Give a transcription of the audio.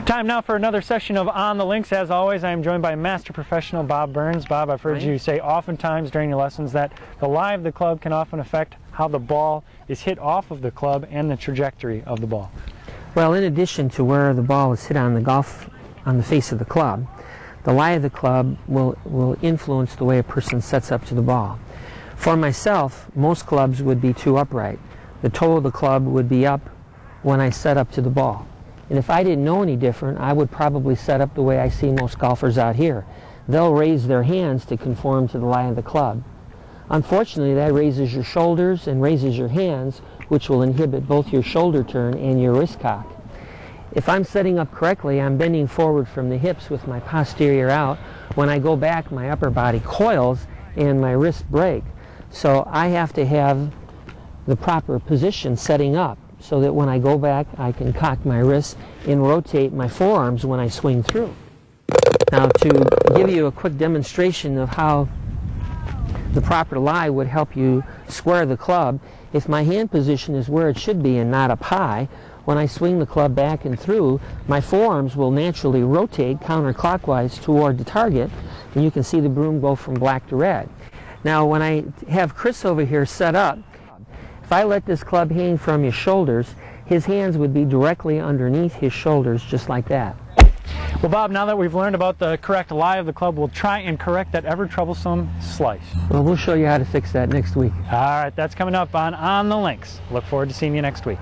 Time now for another session of On the Links. As always, I am joined by Master Professional Bob Burns. Bob, I've heard you say oftentimes during your lessons that the lie of the club can often affect how the ball is hit off of the club and the trajectory of the ball. Well, in addition to where the ball is hit on the face of the club, the lie of the club will influence the way a person sets up to the ball. For myself, most clubs would be too upright. The toe of the club would be up when I set up to the ball. And if I didn't know any different, I would probably set up the way I see most golfers out here. They'll raise their hands to conform to the lie of the club. Unfortunately, that raises your shoulders and raises your hands, which will inhibit both your shoulder turn and your wrist cock. If I'm setting up correctly, I'm bending forward from the hips with my posterior out. When I go back, my upper body coils and my wrists break. So I have to have the proper position setting up, so that when I go back, I can cock my wrists and rotate my forearms when I swing through. Now, to give you a quick demonstration of how the proper lie would help you square the club, if my hand position is where it should be and not up high, when I swing the club back and through, my forearms will naturally rotate counterclockwise toward the target, and you can see the broom go from black to red. Now, when I have Chris over here set up, if I let this club hang from his shoulders, his hands would be directly underneath his shoulders, just like that. Well, Bob, now that we've learned about the correct lie of the club, we'll try and correct that ever-troublesome slice. Well, we'll show you how to fix that next week. All right, that's coming up on the Links. Look forward to seeing you next week.